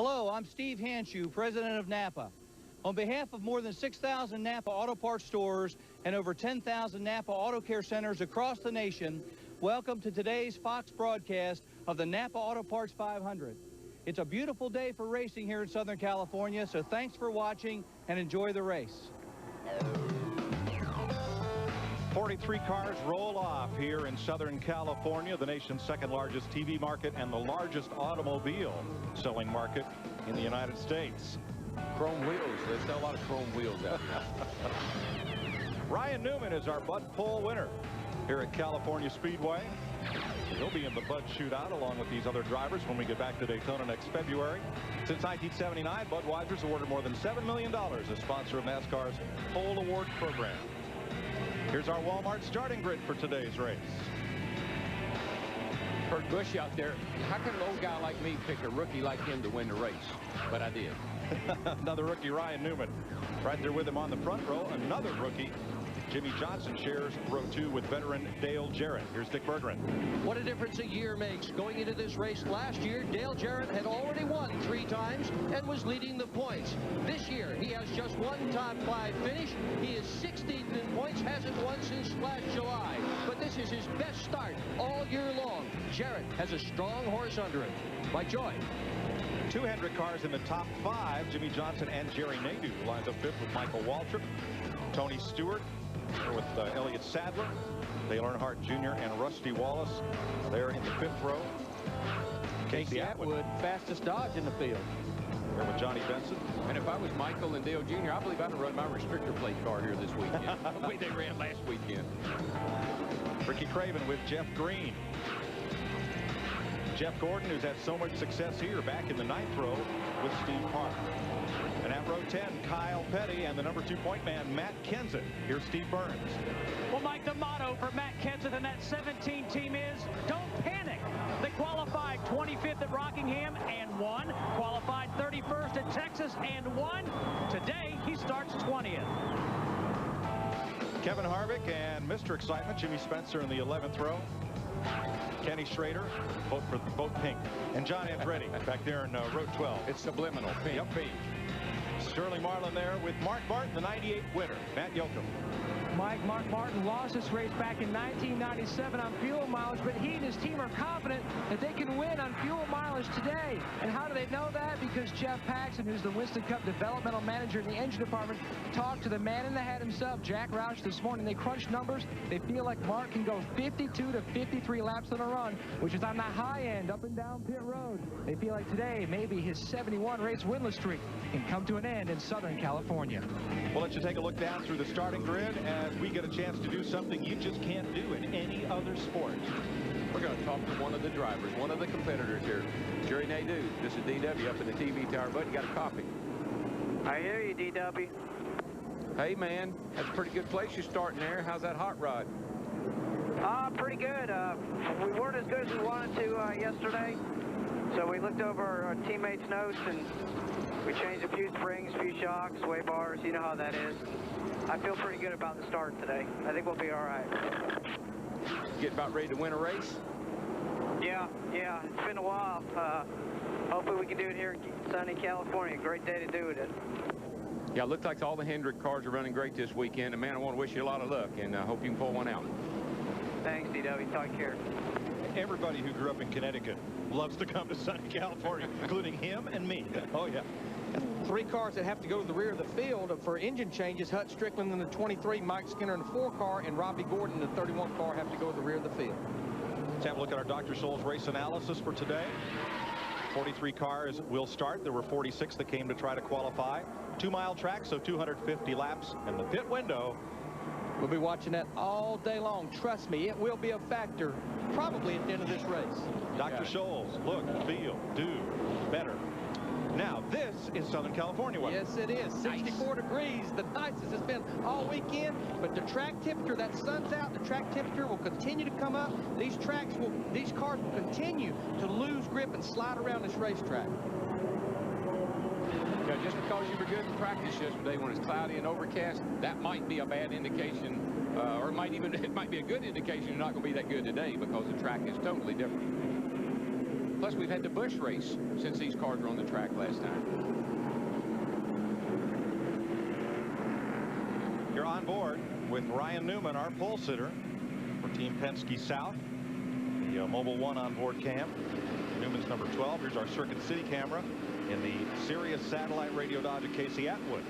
Hello, I'm Steve Hanshew, president of Napa. On behalf of more than 6,000 Napa Auto Parts stores and over 10,000 Napa Auto Care centers across the nation, welcome to today's Fox broadcast of the Napa Auto Parts 500. It's a beautiful day for racing here in Southern California, so thanks for watching and enjoy the race. 43 cars roll off here in Southern California, the nation's second largest TV market and the largest automobile selling market in the United States. Chrome wheels. They sell a lot of chrome wheels out here. Ryan Newman is our Bud Pole winner here at California Speedway. He'll be in the Bud Shootout along with these other drivers when we get back to Daytona next February. Since 1979, Budweiser's awarded more than $7 million as sponsor of NASCAR's Pole Award program. Here's our Walmart starting grid for today's race. Kurt Busch out there. How can an old guy like me pick a rookie like him to win the race? But I did. Another rookie, Ryan Newman. Right there with him on the front row, another rookie. Jimmy Johnson shares row 2 with veteran Dale Jarrett. Here's Dick Bergeron. What a difference a year makes. Going into this race last year, Dale Jarrett had already won 3 times and was leading the points. This year, he has just one top 5 finish. He is 16th in points, hasn't won since last July. But this is his best start all year long. Jarrett has a strong horse under him. By Joy. 2 Hendrick cars in the top 5. Jimmy Johnson and Jerry Nadeau lines up 5th with Michael Waltrip. Tony Stewart with Elliott Sadler, Dale Earnhardt Jr. and Rusty Wallace there in the 5th row. Casey Atwood, fastest Dodge in the field. There with Johnny Benson. And if I was Michael and Dale Jr., I believe I'd have run my restrictor plate car here this weekend. The way they ran last weekend. Ricky Craven with Jeff Green. Jeff Gordon, who's had so much success here, back in the 9th row with Steve Park. And at row 10, Kyle Petty and the number 2 point man, Matt Kenseth. Here's Steve Burns. Well, Mike, the motto for Matt Kenseth and that 17 team is don't panic. They qualified 25th at Rockingham and won. Qualified 31st at Texas and won. Today, he starts 20th. Kevin Harvick and Mr. Excitement, Jimmy Spencer in the 11th row. Kenny Schrader, vote pink. And John Andretti back there in row 12. It's subliminal. Pink. Yep. Pink. Sterling Marlin there with Mark Martin, the 98 winner. Matt Yoakum. Mark Martin lost this race back in 1997 on fuel mileage, but he and his team are confident that they can win on fuel mileage today. And how do they know that? Because Jeff Paxson, who's the Winston Cup developmental manager in the engine department, talked to the man in the hat himself, Jack Roush, this morning. They crunched numbers. They feel like Mark can go 52 to 53 laps on a run, which is on the high end, up and down pit road. They feel like today, maybe his 71 race winless streak can come to an end in Southern California. We'll let you take a look down through the starting grid as we get a chance to do something you just can't do in any other sport. We're going to talk to one of the drivers, one of the competitors here. Jerry Nadeau. This is DW up in the TV tower. Bud, you got a copy. I hear you, DW. Hey, man, that's a pretty good place you're starting there. How's that hot rod? Pretty good. We weren't as good as we wanted to yesterday, so we looked over our teammates' notes and we changed a few springs, a few shocks, sway bars. You know how that is. I feel pretty good about the start today. I think we'll be all right. Get about ready to win a race? Yeah. It's been a while. Hopefully we can do it here in sunny California. Great day to do it in. Yeah, it looks like all the Hendrick cars are running great this weekend. And, man, I want to wish you a lot of luck, and I hope you can pull one out. Thanks, DW. Take care. Everybody who grew up in Connecticut loves to come to sunny California, including him and me. Oh, yeah. 3 cars that have to go to the rear of the field for engine changes. Hut Strickland in the 23, Mike Skinner in the 4 car, and Robbie Gordon in the 31 car have to go to the rear of the field. Let's have a look at our Dr. Scholl's race analysis for today. 43 cars will start. There were 46 that came to try to qualify. 2-mile track, so 250 laps. And the pit window. We'll be watching that all day long. Trust me, it will be a factor probably at the end of this race. Dr. Scholl's, look, feel, do better. Now, this is Southern California weather. Yes, it is. 64 degrees, the nicest it's been all weekend. But the track temperature, that sun's out, the track temperature will continue to come up. These cars will continue to lose grip and slide around this racetrack. Yeah, just because you were good in practice yesterday when it's cloudy and overcast, that might be a bad indication, or it might be a good indication you're not going to be that good today because the track is totally different. Plus, we've had the Busch race since these cars were on the track last time. You're on board with Ryan Newman, our pole sitter for Team Penske South. The Mobile One onboard cam. Newman's number 12. Here's our Circuit City camera in the Sirius satellite radio Dodge at Casey Atwood.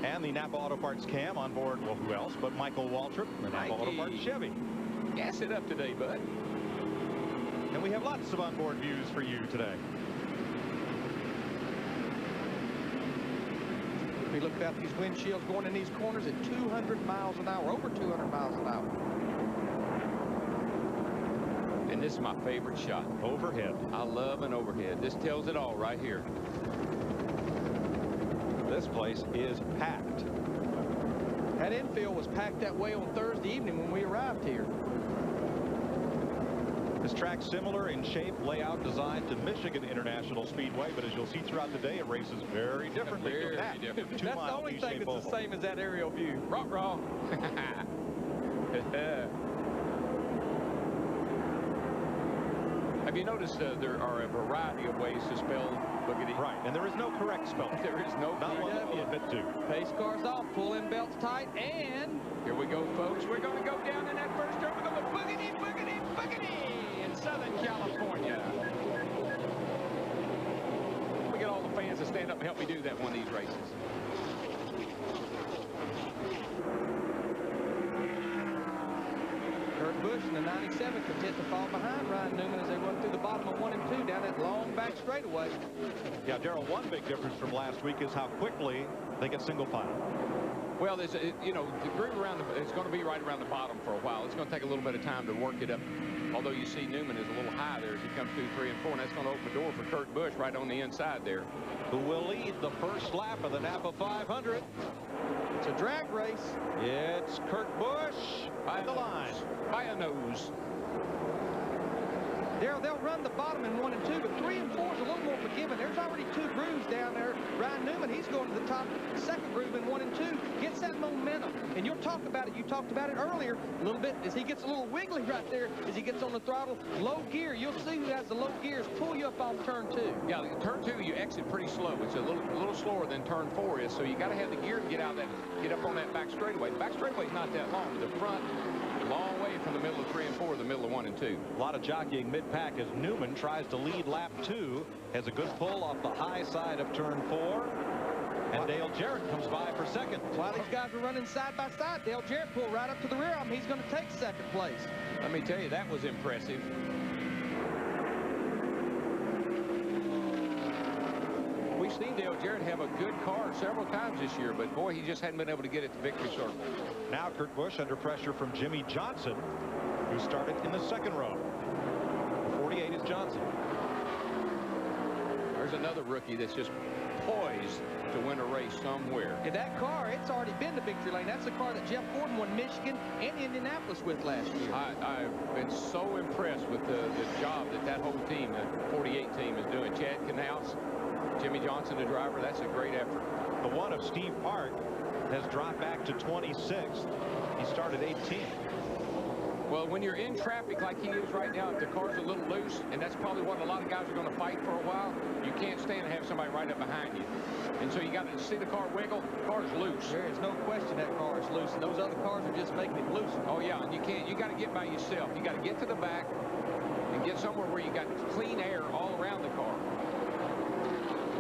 And the Napa Auto Parts cam on board, well, who else but Michael Waltrip, the Napa Auto Parts Chevy. Gas it up today, bud. And we have lots of onboard views for you today. We looked out these windshields going in these corners at 200 miles an hour, over 200 miles an hour. And this is my favorite shot. Overhead. I love an overhead. This tells it all right here. This place is packed. That infield was packed that way on Thursday evening when we arrived here. This track's similar in shape, layout, design to Michigan International Speedway, but as you'll see throughout the day, it races very differently. Very different. That's the only thing that's the same as that aerial view. Raw. Have you noticed there are a variety of ways to spell boogity? Right, and there is no correct spelling. There is no Not one that we'll admit to. Pace cars off, pull in belts tight, and here we go, folks. We're going to go down in that first turn. We're going to boogity, boogity, boogity in Southern California. We get all the fans to stand up and help me do that one of these races. Kurt Busch in the 97 content to fall behind Ryan Newman as they run through the bottom of 1 and 2 down that long back straightaway. Yeah, Darrell, one big difference from last week is how quickly they get single file. Well, there's you know, the groove around it's going to be right around the bottom for a while. It's going to take a little bit of time to work it up. Although you see Newman is a little high there as he comes through 3 and 4, and that's going to open the door for Kurt Busch right on the inside there. Who will lead the first lap of the Napa 500? It's a drag race. It's Kurt Busch by the line. By a nose. They'll run the bottom in 1 and 2, but 3 and 4 is a little more forgiving. There's already 2 grooves down there. Ryan Newman, he's going to the top, second groove in 1 and 2. Gets that momentum. And you'll talk about it. You talked about it earlier a little bit as he gets a little wiggly right there as he gets on the throttle. Low gear. You'll see who has the low gears pull you up off turn 2. Yeah, turn 2 you exit pretty slow. It's a little slower than turn 4 is. So you got to have the gear to get out that, get up on that back straightaway. The back straightaway is not that long. The front, a long way from the middle of 3 and 4 to the middle of 1 and 2. A lot of jockeying mid-pack as Newman tries to lead lap 2. Has a good pull off the high side of turn 4. And Dale Jarrett comes by for second. While these guys are running side by side, Dale Jarrett pulled right up to the rear of him. He's going to take second place. Let me tell you, that was impressive. We've seen Dale Jarrett have a good car several times this year, but boy, he just hadn't been able to get it to victory circle. Now Kurt Busch under pressure from Jimmy Johnson, who started in the second row. 48 is Johnson. There's another rookie that's just poised to win a race somewhere. And that car, it's already been to victory lane. That's the car that Jeff Gordon won Michigan and Indianapolis with last year. I've been so impressed with the job that whole team, the 48 team, is doing. Chad Knaus, Jimmy Johnson, the driver, that's a great effort. The one of Steve Park has dropped back to 26th. He started 18th. Well, when you're in traffic like he is right now, if the car's a little loose, and that's probably what a lot of guys are going to fight for a while, you can't stand to have somebody right up behind you. And so you got to see the car wiggle. The car's loose. There is no question that car is loose, and those other cars are just making it loose. Oh, yeah, and you got to get by yourself. You got to get to the back and get somewhere where you got clean air all around the car.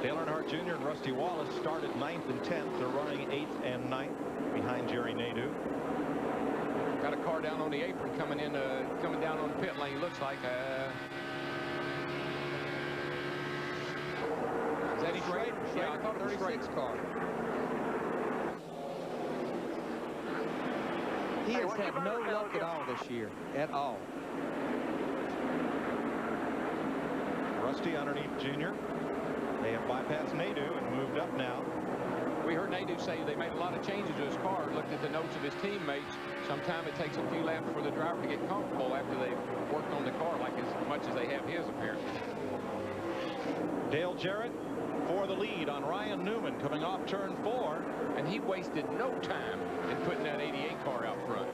Dale Earnhardt Jr. and Rusty Wallace started 9th and 10th. They're running 8th and 9th behind Jerry Nadeau. Got a car down on the apron coming down on the pit lane. Looks like is that Schrader? Yeah, I thought it was 36 car. He has had no luck at all this year, at all. Rusty underneath Jr. They have bypassed Nadeau and moved up now. We heard Nadeau say they made a lot of changes to his car. Looked at the notes of his teammates. Sometimes it takes a few laps for the driver to get comfortable after they've worked on the car like as much as they have his, apparently. Dale Jarrett for the lead on Ryan Newman coming off turn 4. And he wasted no time in putting that 88 car out front.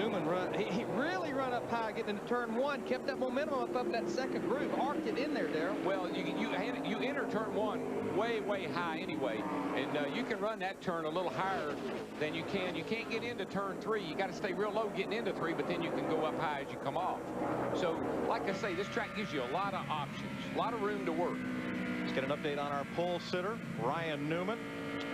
Newman he really run up high getting into turn one, kept that momentum up that second groove, arced it in there, Darrell. Well, you enter turn one way high anyway, and you can run that turn a little higher than you can. You can't get into turn three. You got to stay real low getting into three, but then you can go up high as you come off. So, like I say, this track gives you a lot of options, a lot of room to work. Let's get an update on our pole sitter, Ryan Newman,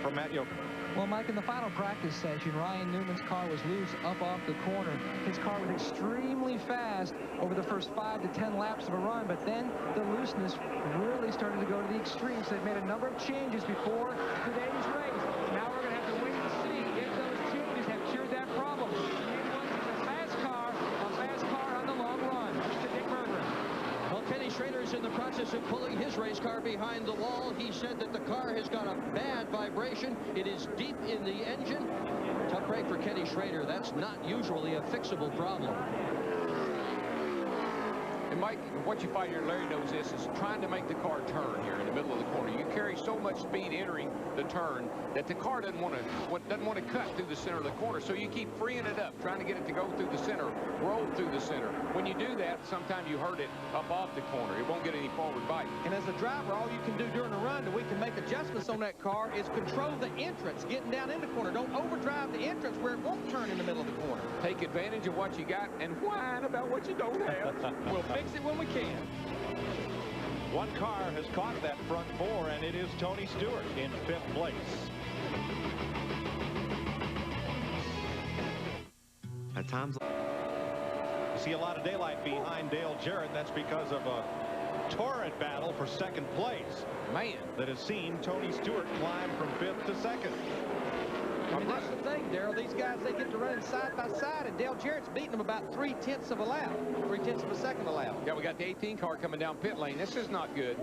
from Matt Yoakum. Well, Mike, in the final practice session, Ryan Newman's car was loose up off the corner. His car was extremely fast over the first 5 to 10 laps of a run, but then the looseness really started to go to the extreme. So they've made a number of changes before today's race. Now we're going to have to wait and see if those changes have cured that problem. Maybe once it's a fast car on the long run. To Dick Berger. Well, Kenny Schrader is in the process of pulling his race car behind the wall. He said that the car has got a bad vibration. It is deep in the engine. Tough break for Kenny Schrader. That's not usually a fixable problem. And Mike, what you find here, Larry knows this, is trying to make the car turn here in the middle of the corner. You carry so much speed entering the turn that the car doesn't want to cut through the center of the corner. So you keep freeing it up, trying to get it to go through the center, roll through the center. When you do that, sometimes you hurt it up off the corner. It won't get any forward bite. And as a driver, all you can do during a run that we can make adjustments on that car is control the entrance, getting down in the corner. Don't overdrive the entrance where it won't turn in the middle of the corner. Take advantage of what you got and whine about what you don't have. We'll fix it when we can. One car has caught that front four, and it is Tony Stewart in 5th place. At times, You see a lot of daylight behind Dale Jarrett. That's because of a torrent battle for 2nd place. Man, That has seen Tony Stewart climb from 5th to 2nd. I mean, that's the thing, Darrell. These guys, they get to run side by side, and Dale Jarrett's beating them about 3/10 of a lap, 3/10 of a second a lap. yeah, we got the 18 car coming down pit lane. This is not good.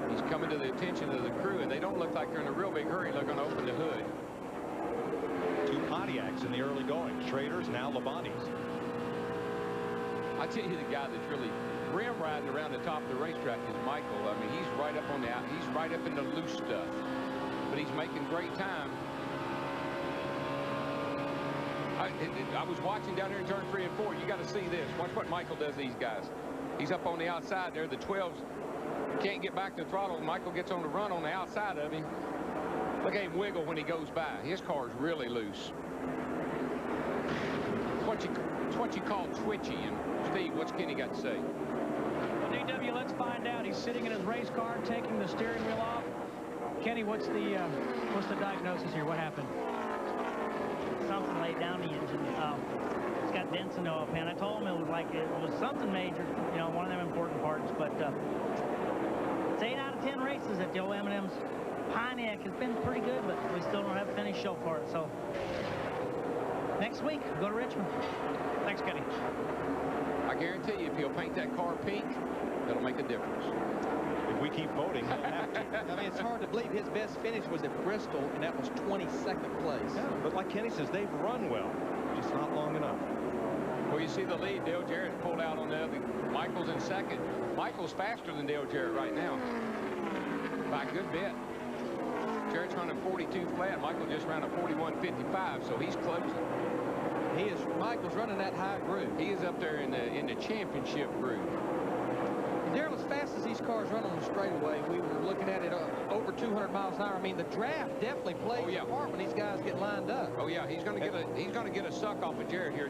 He's coming to the attention of the crew, and they don't look like they're in a real big hurry. They're going to open the hood. 2 Pontiacs in the early going. Schrader's, now Labonte's. I tell you, the guy that's really rim riding around the top of the racetrack is Michael. I mean, he's right up on the out. He's right up in the loose stuff. But he's making great time. I was watching down here in turn 3 and 4. You got to see this. Watch what Michael does to these guys. He's up on the outside there. The 12s can't get back to the throttle. Michael gets on the run on the outside of him. Look at him wiggle when he goes by. His car's really loose. It's what you call twitchy. And Steve, what's Kenny got to say? Well, DW, let's find out. He's sitting in his race car, taking the steering wheel off. Kenny, what's the diagnosis here? What happened? Something laid down the engine. It's got dents in the oil pan. I told him it was something major, you know, one of them important parts. But it's 8 out of 10 races at the old M&M's. Pontiac has been pretty good, but we still don't have a finished show for it. So next week, go to Richmond. Thanks, Kenny. I guarantee you, if he'll paint that car pink, that'll make a difference. If we keep voting, he'll have to. I mean, it's hard to believe his best finish was at Bristol, and that was 22nd place. Yeah, but like Kenny says, they've run well, just not long enough. Well, you see the lead. Dale Jarrett pulled out on the other. Michael's in 2nd. Michael's faster than Dale Jarrett right now by a good bit. Jarrett's running 42 flat. Michael just ran a 41.55, so he's closing. Michael's running that high groove. He is up there in the championship groove. Darrell, as fast as these cars run on the straightaway, we were looking at it over 200 miles an hour. I mean, the draft definitely plays a part when these guys get lined up. Oh yeah, he's going to get a suck off of Jarrett here.